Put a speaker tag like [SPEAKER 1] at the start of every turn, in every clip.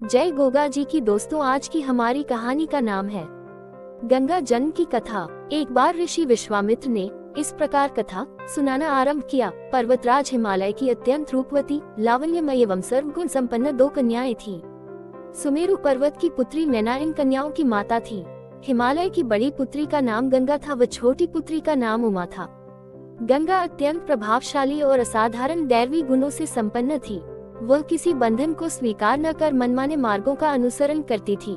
[SPEAKER 1] जय गोगा जी की दोस्तों, आज की हमारी कहानी का नाम है गंगा जन्म की कथा। एक बार ऋषि विश्वामित्र ने इस प्रकार कथा सुनाना आरंभ किया। पर्वतराज हिमालय की अत्यंत रूपवती, लावण्यमय एवं सर्वगुण संपन्न दो कन्याएं थीं। सुमेरु पर्वत की पुत्री मैना इन कन्याओं की माता थी। हिमालय की बड़ी पुत्री का नाम गंगा था व छोटी पुत्री का नाम उमा था। गंगा अत्यंत प्रभावशाली और असाधारण दैवी गुणों से संपन्न थी। वह किसी बंधन को स्वीकार न कर मनमाने मार्गों का अनुसरण करती थी।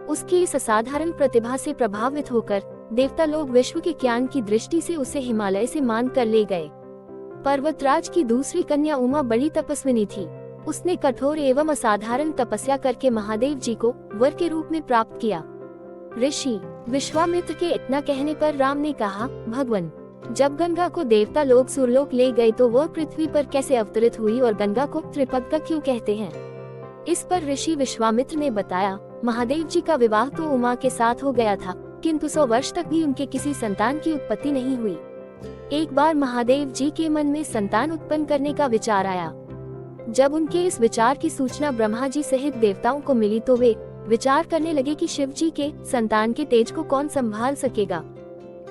[SPEAKER 1] उसकी इस असाधारण प्रतिभा से प्रभावित होकर देवता लोग विश्व के ज्ञान की दृष्टि से उसे हिमालय से मान कर ले गए। पर्वतराज की दूसरी कन्या उमा बड़ी तपस्विनी थी। उसने कठोर एवं असाधारण तपस्या करके महादेव जी को वर के रूप में प्राप्त किया। ऋषि विश्वामित्र के इतना कहने पर राम ने कहा, भगवान, जब गंगा को देवता लोग सुरलोक ले गए तो वह पृथ्वी पर कैसे अवतरित हुई और गंगा को त्रिपद क्यों कहते हैं? इस पर ऋषि विश्वामित्र ने बताया, महादेव जी का विवाह तो उमा के साथ हो गया था, किंतु 100 वर्ष तक भी उनके किसी संतान की उत्पत्ति नहीं हुई। एक बार महादेव जी के मन में संतान उत्पन्न करने का विचार आया। जब उनके इस विचार की सूचना ब्रह्मा जी सहित देवताओं को मिली तो वे विचार करने लगे कि शिव जी के संतान के तेज को कौन संभाल सकेगा।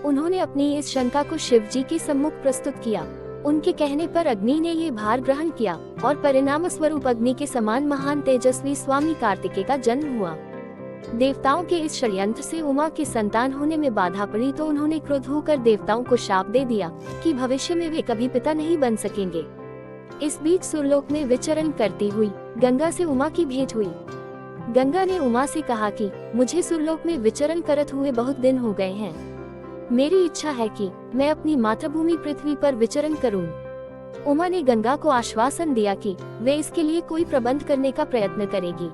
[SPEAKER 1] उन्होंने अपनी इस शंका को शिव जी के सम्मुख प्रस्तुत किया। उनके कहने पर अग्नि ने ये भार ग्रहण किया और परिणाम स्वरूप अग्नि के समान महान तेजस्वी स्वामी कार्तिकेय का जन्म हुआ। देवताओं के इस षड्यंत्र से उमा के संतान होने में बाधा पड़ी तो उन्होंने क्रोध होकर देवताओं को शाप दे दिया कि भविष्य में वे कभी पिता नहीं बन सकेंगे। इस बीच सुरलोक में विचरण करती हुई गंगा से उमा की भेंट हुई। गंगा ने उमा से कहा कि मुझे सुरलोक में विचरण करत हुए बहुत दिन हो गए हैं। मेरी इच्छा है कि मैं अपनी मातृभूमि पृथ्वी पर विचरण करूं। उमा ने गंगा को आश्वासन दिया कि वे इसके लिए कोई प्रबंध करने का प्रयत्न करेगी।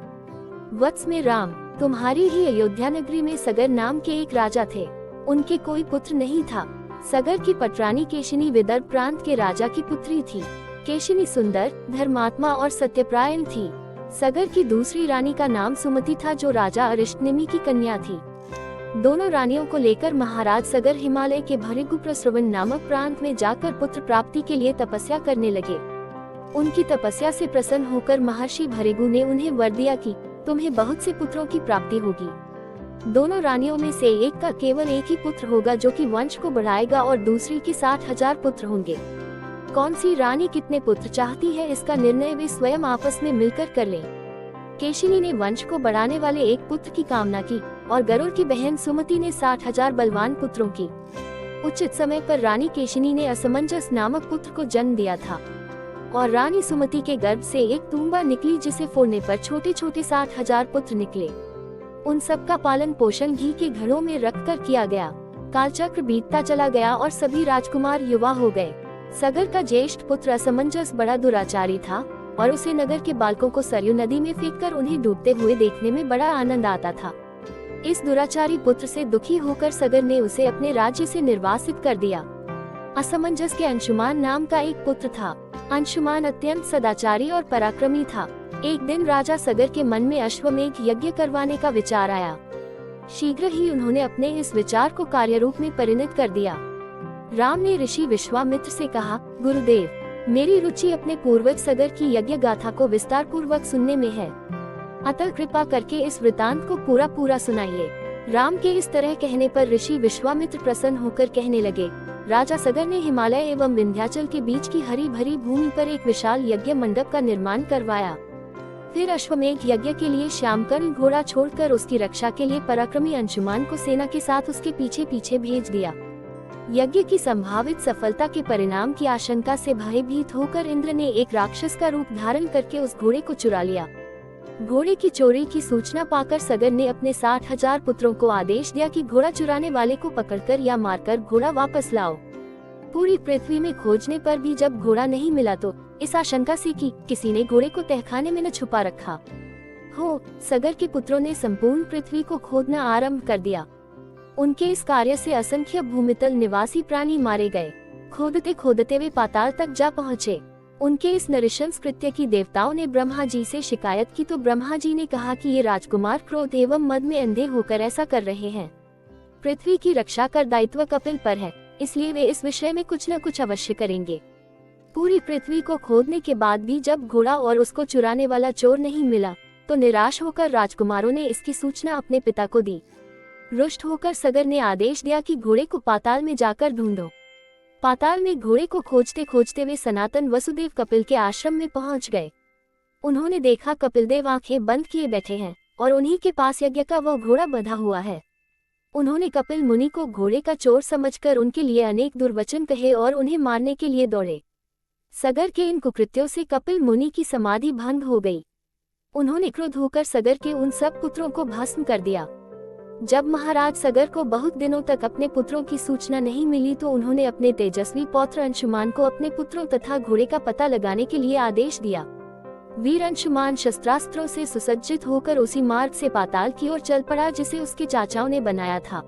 [SPEAKER 1] वत्स में राम, तुम्हारी ही अयोध्या नगरी में सगर नाम के एक राजा थे। उनके कोई पुत्र नहीं था। सगर की पटरानी केशिनी विदर्भ प्रांत के राजा की पुत्री थी। केशिनी सुंदर, धर्मात्मा और सत्यप्रायण थी। सगर की दूसरी रानी का नाम सुमति था, जो राजा अरिष्टनेमि की कन्या थी। दोनों रानियों को लेकर महाराज सगर हिमालय के भृगु प्रस्रवण नामक प्रांत में जाकर पुत्र प्राप्ति के लिए तपस्या करने लगे। उनकी तपस्या से प्रसन्न होकर महर्षि भृगु ने उन्हें वर दिया कि तुम्हें बहुत से पुत्रों की प्राप्ति होगी। दोनों रानियों में से एक का केवल एक ही पुत्र होगा जो कि वंश को बढ़ाएगा और दूसरी के 60,000 पुत्र होंगे। कौन सी रानी कितने पुत्र चाहती है, इसका निर्णय वे स्वयं आपस में मिलकर कर लें। केशिनी ने वंश को बढ़ाने वाले एक पुत्र की कामना की और गरुड़ की बहन सुमति ने 60,000 बलवान पुत्रों की। उचित समय पर रानी केशिनी ने असमंजस नामक पुत्र को जन्म दिया था और रानी सुमति के गर्भ से एक तूंबा निकली, जिसे फोड़ने पर छोटे छोटे 60,000 पुत्र निकले। उन सब का पालन पोषण घी के घड़ों में रखकर किया गया। कालचक्र बीतता चला गया और सभी राजकुमार युवा हो गए। सगर का ज्येष्ठ पुत्र असमंजस बड़ा दुराचारी था और उसे नगर के बालकों को सरयू नदी में फेंककर उन्हें डूबते हुए देखने में बड़ा आनंद आता था। इस दुराचारी पुत्र से दुखी होकर सगर ने उसे अपने राज्य से निर्वासित कर दिया। असमंजस के अंशुमान नाम का एक पुत्र था। अंशुमान अत्यंत सदाचारी और पराक्रमी था। एक दिन राजा सगर के मन में अश्वमेध यज्ञ करवाने का विचार आया। शीघ्र ही उन्होंने अपने इस विचार को कार्य रूप में परिणत कर दिया। राम ने ऋषि विश्वामित्र से कहा, गुरुदेव, मेरी रुचि अपने पूर्वज सगर की यज्ञ गाथा को विस्तार पूर्वक सुनने में है, अतः कृपा करके इस वृतांत को पूरा पूरा सुनाइए। राम के इस तरह कहने पर ऋषि विश्वामित्र प्रसन्न होकर कहने लगे, राजा सगर ने हिमालय एवं विंध्याचल के बीच की हरी भरी भूमि पर एक विशाल यज्ञ मंडप का निर्माण करवाया। फिर अश्वमेध यज्ञ के लिए श्यामकर्ण घोड़ा छोड़कर उसकी रक्षा के लिए पराक्रमी अंशुमान को सेना के साथ उसके पीछे पीछे भेज दिया। यज्ञ की संभावित सफलता के परिणाम की आशंका से भयभीत होकर इंद्र ने एक राक्षस का रूप धारण करके उस घोड़े को चुरा लिया। घोड़े की चोरी की सूचना पाकर सगर ने अपने 60,000 पुत्रों को आदेश दिया कि घोड़ा चुराने वाले को पकड़कर या मारकर घोड़ा वापस लाओ। पूरी पृथ्वी में खोजने पर भी जब घोड़ा नहीं मिला तो इस आशंका से कि किसी ने घोड़े को तहखाने में न छुपा रखा हो, सगर के पुत्रों ने संपूर्ण पृथ्वी को खोदना आरंभ कर दिया। उनके इस कार्य से असंख्य भूमितल निवासी प्राणी मारे गए। खोदते खोदते वे पाताल तक जा पहुँचे। उनके इस नृशंस कृत्य की देवताओं ने ब्रह्मा जी से शिकायत की तो ब्रह्मा जी ने कहा कि ये राजकुमार क्रोध एवं मद में अंधे होकर ऐसा कर रहे हैं। पृथ्वी की रक्षा कर दायित्व कपिल पर है, इसलिए वे इस विषय में कुछ न कुछ अवश्य करेंगे। पूरी पृथ्वी को खोदने के बाद भी जब घोड़ा और उसको चुराने वाला चोर नहीं मिला तो निराश होकर राजकुमारों ने इसकी सूचना अपने पिता को दी। रुष्ट होकर सगर ने आदेश दिया कि घोड़े को पाताल में जाकर ढूंढो। पाताल में घोड़े को खोजते खोजते वे सनातन वसुदेव कपिल के आश्रम में पहुंच गए। उन्होंने देखा कपिलदेव आंखें बंद किए बैठे हैं और उन्हीं के पास यज्ञ का वह घोड़ा बंधा हुआ है। उन्होंने कपिल मुनि को घोड़े का चोर समझकर उनके लिए अनेक दुर्वचन कहे और उन्हें मारने के लिए दौड़े। सगर के इन कुकृत्यों से कपिल मुनि की समाधि भंग हो गई। उन्होंने क्रोध होकर सगर के उन सब पुत्रों को भस्म कर दिया। जब महाराज सगर को बहुत दिनों तक अपने पुत्रों की सूचना नहीं मिली तो उन्होंने अपने तेजस्वी पौत्र अंशुमान को अपने पुत्रों तथा घोड़े का पता लगाने के लिए आदेश दिया। वीर अंशुमान शस्त्रास्त्रों से सुसज्जित होकर उसी मार्ग से पाताल की ओर चल पड़ा जिसे उसके चाचाओं ने बनाया था।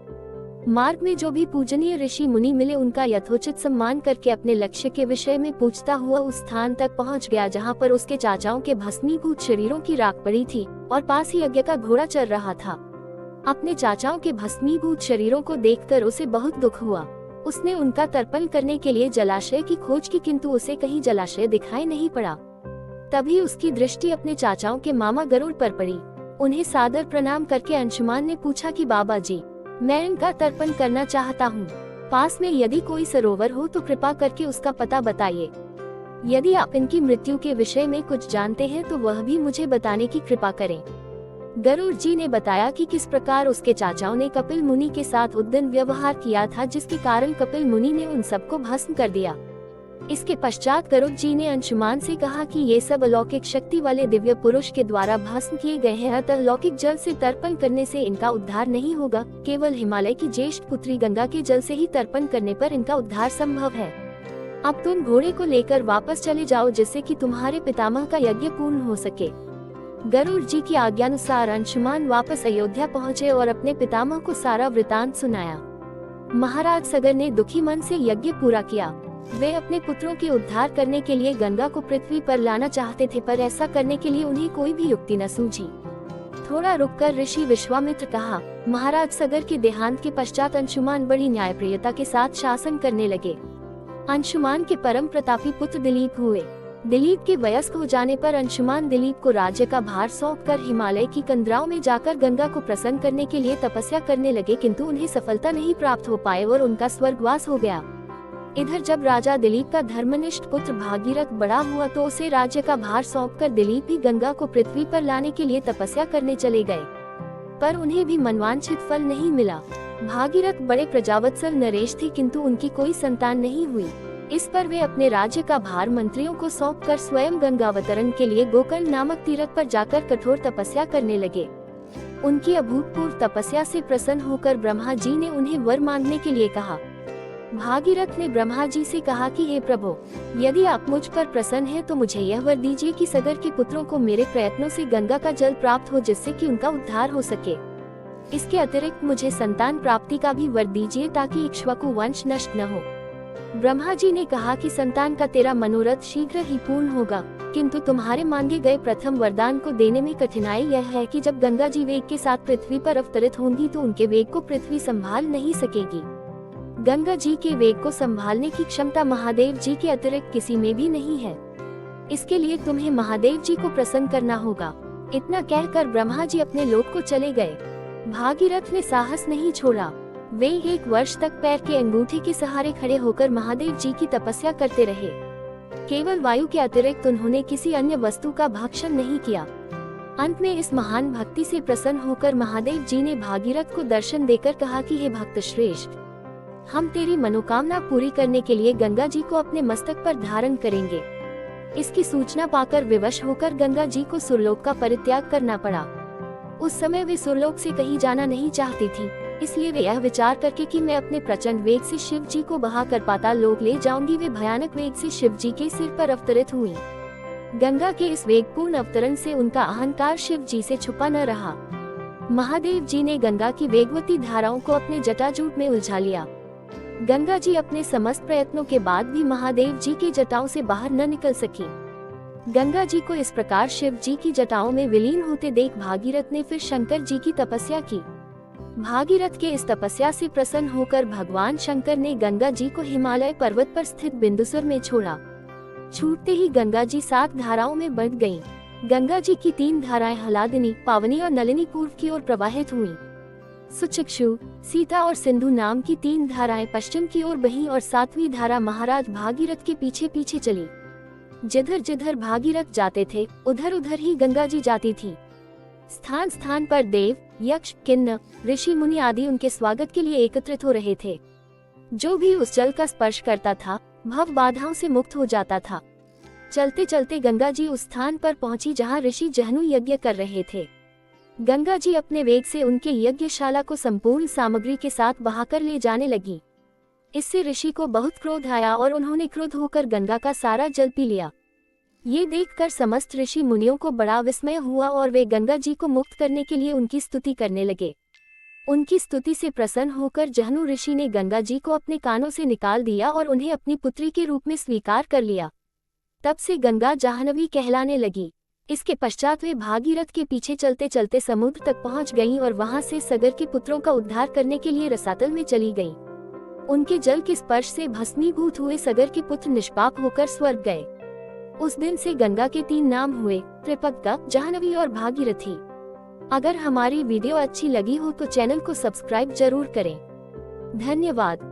[SPEAKER 1] मार्ग में जो भी पूजनीय ऋषि मुनि मिले उनका यथोचित सम्मान करके अपने लक्ष्य के विषय में पूछता हुआ उस स्थान तक पहुंच गया जहां पर उसके चाचाओं के भस्मीभूत शरीरों की राख पड़ी थी और पास ही यज्ञ का घोड़ा चल रहा था। अपने चाचाओं के भस्मीभूत शरीरों को देखकर उसे बहुत दुख हुआ। उसने उनका तर्पण करने के लिए जलाशय की खोज की, किंतु उसे कहीं जलाशय दिखाई नहीं पड़ा। तभी उसकी दृष्टि अपने चाचाओं के मामा गरुड़ पर पड़ी। उन्हें सादर प्रणाम करके अंशुमान ने पूछा कि बाबा जी, मैं इनका तर्पण करना चाहता हूँ। पास में यदि कोई सरोवर हो तो कृपा करके उसका पता बताइए। यदि आप इनकी मृत्यु के विषय में कुछ जानते हैं तो वह भी मुझे बताने की कृपा करें। गरुड़ जी ने बताया कि किस प्रकार उसके चाचाओं ने कपिल मुनि के साथ उद्दंड व्यवहार किया था, जिसके कारण कपिल मुनि ने उन सबको भस्म कर दिया। इसके पश्चात गरुड़ जी ने अंशुमान से कहा कि ये सब अलौकिक शक्ति वाले दिव्य पुरुष के द्वारा भस्म किए गए हैं, अतः लौकिक जल से तर्पण करने से इनका उद्धार नहीं होगा। केवल हिमालय की ज्येष्ठ पुत्री गंगा के जल से ही तर्पण करने पर इनका उद्धार संभव है। अब तुम घोड़े को लेकर वापस चले जाओ जिससे कि तुम्हारे पितामह का यज्ञ पूर्ण हो सके। गरुड़ जी की आज्ञानुसार अंशुमान वापस अयोध्या पहुँचे और अपने पितामह को सारा वृतांत सुनाया। महाराज सगर ने दुखी मन से यज्ञ पूरा किया। वे अपने पुत्रों के उद्धार करने के लिए गंगा को पृथ्वी पर लाना चाहते थे, पर ऐसा करने के लिए उन्हें कोई भी युक्ति न सूझी। थोड़ा रुककर ऋषि विश्वामित्र कहा, महाराज सगर के देहांत के पश्चात अंशुमान बड़ी न्यायप्रियता के साथ शासन करने लगे। अंशुमान के परम प्रतापी पुत्र दिलीप हुए। दिलीप के वयस्क हो जाने पर अंशुमान दिलीप को राज्य का भार सौंपकर हिमालय की कंदराओं में जाकर गंगा को प्रसन्न करने के लिए तपस्या करने लगे, किंतु उन्हें सफलता नहीं प्राप्त हो पाए और उनका स्वर्गवास हो गया। इधर जब राजा दिलीप का धर्मनिष्ठ पुत्र भागीरथ बड़ा हुआ तो उसे राज्य का भार सौंपकर दिलीप ही गंगा को पृथ्वी पर लाने के लिए तपस्या करने चले गए, पर उन्हें भी मनवांछित फल नहीं मिला। भागीरथ बड़े प्रजावत्सल नरेश थे, किंतु उनकी कोई संतान नहीं हुई। इस पर वे अपने राज्य का भार मंत्रियों को सौंपकर स्वयं गंगावतरण के लिए गोकर्ण नामक तीर्थ पर जाकर कठोर तपस्या करने लगे। उनकी अभूतपूर्व तपस्या से प्रसन्न होकर ब्रह्मा जी ने उन्हें वर मांगने के लिए कहा। भागीरथ ने ब्रह्मा जी से कहा कि हे प्रभु, यदि आप मुझ पर प्रसन्न हैं तो मुझे यह वर दीजिए कि सगर के पुत्रों को मेरे प्रयत्नों से गंगा का जल प्राप्त हो, जिससे कि उनका उद्धार हो सके। इसके अतिरिक्त मुझे संतान प्राप्ति का भी वर दीजिए ताकि इक्ष्वाकु वंश नष्ट न हो। ब्रह्मा जी ने कहा कि संतान का तेरा मनोरथ शीघ्र ही पूर्ण होगा, किंतु तुम्हारे मांगे गए प्रथम वरदान को देने में कठिनाई यह है कि जब गंगा जी वेग के साथ पृथ्वी पर अवतरित होंगी तो उनके वेग को पृथ्वी संभाल नहीं सकेगी। गंगा जी के वेग को संभालने की क्षमता महादेव जी के अतिरिक्त किसी में भी नहीं है। इसके लिए तुम्हें महादेव जी को प्रसन्न करना होगा। इतना कहकर ब्रह्मा जी अपने लोक को चले गए। भागीरथ ने साहस नहीं छोड़ा। वे 1 वर्ष तक पैर के अंगूठे के सहारे खड़े होकर महादेव जी की तपस्या करते रहे। केवल वायु के अतिरिक्त उन्होंने किसी अन्य वस्तु का भक्षण नहीं किया। अंत में इस महान भक्ति से प्रसन्न होकर महादेव जी ने भागीरथ को दर्शन देकर कहा कि हे भक्त श्रेष्ठ, हम तेरी मनोकामना पूरी करने के लिए गंगा जी को अपने मस्तक पर धारण करेंगे। इसकी सूचना पाकर विवश होकर गंगा जी को सुरलोक का परित्याग करना पड़ा। उस समय वे सुरलोक से कहीं जाना नहीं चाहती थी, इसलिए वे यह विचार करके कि मैं अपने प्रचंड वेग से शिव जी को बहाकर पाताल लोक ले जाऊंगी, वे भयानक वेग से शिव जी के सिर पर अवतरित हुई। गंगा के इस वेगपूर्ण अवतरण से उनका अहंकार शिव जी से छुपा न रहा। महादेव जी ने गंगा की वेगवती धाराओं को अपने जटाजूट में उलझा लिया। गंगा जी अपने समस्त प्रयत्नों के बाद भी महादेव जी की जटाओं से बाहर न निकल सकी। गंगा जी को इस प्रकार शिव जी की जटाओं में विलीन होते देख भागीरथ ने फिर शंकर जी की तपस्या की। भागीरथ के इस तपस्या से प्रसन्न होकर भगवान शंकर ने गंगा जी को हिमालय पर्वत पर स्थित बिंदुसर में छोड़ा। छूटते ही गंगा जी 7 धाराओं में बढ़ गईं। गंगा जी की 3 धाराएं हलादिनी, पावनी और नलिनी पूर्व की ओर प्रवाहित हुईं। सुचिक्षु, सीता और सिंधु नाम की 3 धाराएं पश्चिम की ओर बहीं और 7वीं धारा महाराज भागीरथ के पीछे पीछे चली। जिधर जिधर भागीरथ जाते थे उधर उधर ही गंगा जी जाती थी। स्थान स्थान पर देव, यक्ष, किन्नर, ऋषि मुनि आदि उनके स्वागत के लिए एकत्रित हो रहे थे। जो भी उस जल का स्पर्श करता था भव बाधाओं से मुक्त हो जाता था। चलते चलते गंगा जी उस स्थान पर पहुंची जहां ऋषि जहनु यज्ञ कर रहे थे। गंगा जी अपने वेग से उनके यज्ञशाला को संपूर्ण सामग्री के साथ बहाकर ले जाने लगी। इससे ऋषि को बहुत क्रोध आया और उन्होंने क्रुद्ध होकर गंगा का सारा जल पी लिया। ये देखकर समस्त ऋषि मुनियों को बड़ा विस्मय हुआ और वे गंगा जी को मुक्त करने के लिए उनकी स्तुति करने लगे। उनकी स्तुति से प्रसन्न होकर जहनु ऋषि ने गंगा जी को अपने कानों से निकाल दिया और उन्हें अपनी पुत्री के रूप में स्वीकार कर लिया। तब से गंगा जाह्नवी कहलाने लगी। इसके पश्चात वे भागीरथ के पीछे चलते चलते समुद्र तक पहुंच गईं और वहां से सगर के पुत्रों का उद्धार करने के लिए रसातल में चली गईं। उनके जल के स्पर्श से भस्मीभूत हुए सगर के पुत्र निष्पाप होकर स्वर्ग गए। उस दिन से गंगा के 3 नाम हुए, त्रिपद्गा, जाह्नवी और भागीरथी। अगर हमारी वीडियो अच्छी लगी हो तो चैनल को सब्सक्राइब जरूर करें। धन्यवाद।